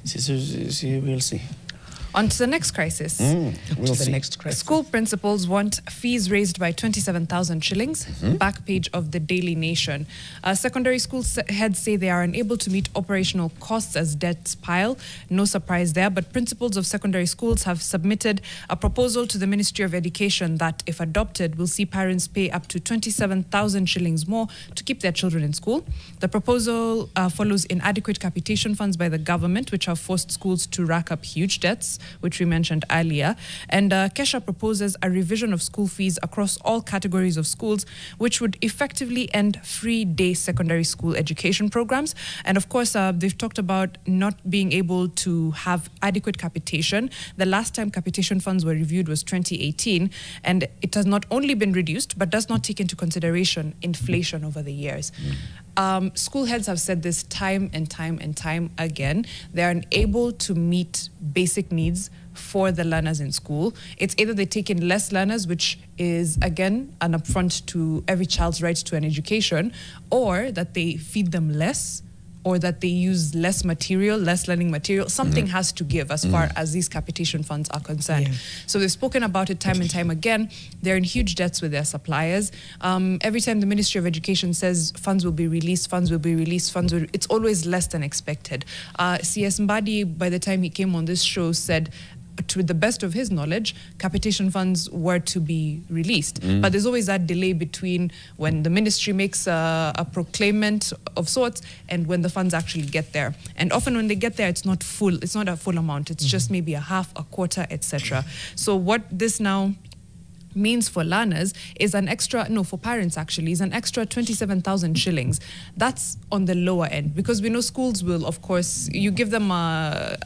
We'll see. On to the next crisis. We'll see. Next crisis. School principals want fees raised by 27,000 shillings. Back page of the Daily Nation. Secondary school heads say they are unable to meet operational costs as debts pile. No surprise there, but principals of secondary schools have submitted a proposal to the Ministry of Education that, if adopted, will see parents pay up to 27,000 shillings more to keep their children in school. The proposal follows inadequate capitation funds by the government, which have forced schools to rack up huge debts, which we mentioned earlier. And Kesha proposes a revision of school fees across all categories of schools, which would effectively end free day secondary school education programs. And of course, they've talked about not being able to have adequate capitation. The last time capitation funds were reviewed was 2018, and it has not only been reduced, but does not take into consideration inflation over the years. School heads have said this time and time again. They are unable to meet basic needs for the learners in school. It's either they take in less learners, which is, again, an affront to every child's right to an education, or that they feed them less, or that they use less material, less learning material. Something has to give as far as these capitation funds are concerned. Yeah. So they've spoken about it time and time again. They're in huge debts with their suppliers. Every time the Ministry of Education says funds will be released, it's always less than expected. CS Mbadi, by the time he came on this show, said, to the best of his knowledge, capitation funds were to be released. But there's always that delay between when the ministry makes a proclaimment of sorts and when the funds actually get there. And often when they get there, it's not full. It's not a full amount. It's just maybe a half, a quarter, etc. So what this now means for learners is an extra, no, for parents actually, is an extra 27,000 shillings. That's on the lower end, because we know schools will, of course, you give them an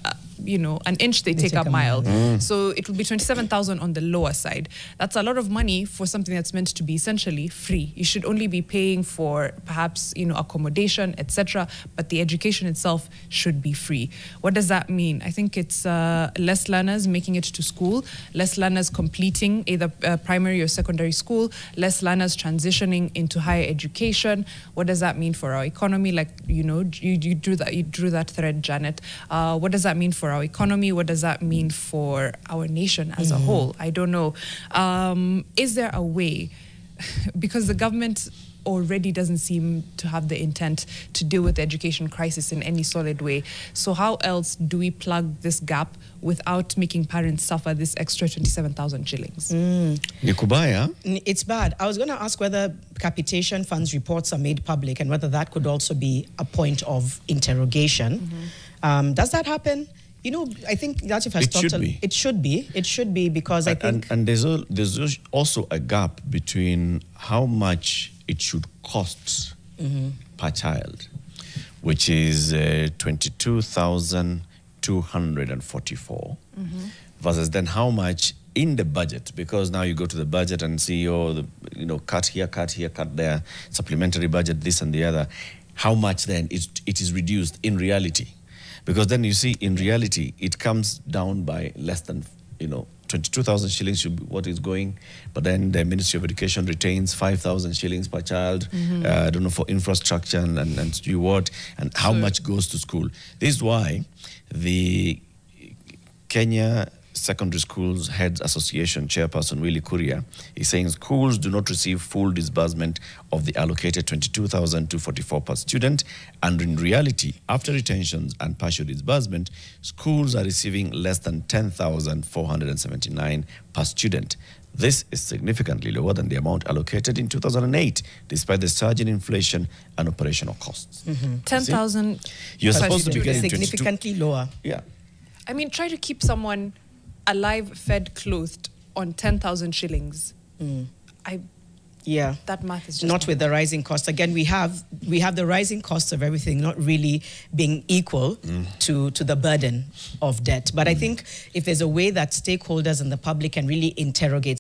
inch, they take a mile. So it will be 27,000 on the lower side. That's a lot of money for something that's meant to be essentially free. You should only be paying for perhaps, accommodation, etc. But the education itself should be free. What does that mean? I think it's less learners making it to school, less learners completing either primary or secondary school, less learners transitioning into higher education. What does that mean for our economy? Like, you drew that thread, Janet. What does that mean for our economy? What does that mean for our nation as a whole? I don't know. Is there a way? Because the government already doesn't seem to have the intent to deal with the education crisis in any solid way. So how else do we plug this gap without making parents suffer this extra 27,000 shillings? Nikubaya? It's bad. I was going to ask whether capitation funds reports are made public and whether that could also be a point of interrogation. Does that happen? I think Latif has talked about it. It should be because I think... And there's also a gap between how much it should cost per child, which is 22,244, versus then how much in the budget, because now you go to the budget and see, cut here, cut there, supplementary budget, this and the other. How much then it is reduced in reality? Because then you see, in reality, it comes down by less than, 22,000 shillings should be what is going. But then the Ministry of Education retains 5,000 shillings per child, I don't know, for infrastructure and reward, and how much goes to school. This is why the Kenya Secondary Schools Heads Association chairperson Willie Kuria is saying schools do not receive full disbursement of the allocated 22,244 per student, and in reality, after retentions and partial disbursement, schools are receiving less than 10,479 per student. This is significantly lower than the amount allocated in 2008, despite the surge in inflation and operational costs. 10,000. You're supposed to be getting significantly lower. Yeah. I mean, try to keep someone alive, fed, clothed on 10,000 shillings. That math is just not with the rising costs. Again, we have the rising costs of everything not really being equal to the burden of debt. But I think if there's a way that stakeholders and the public can really interrogate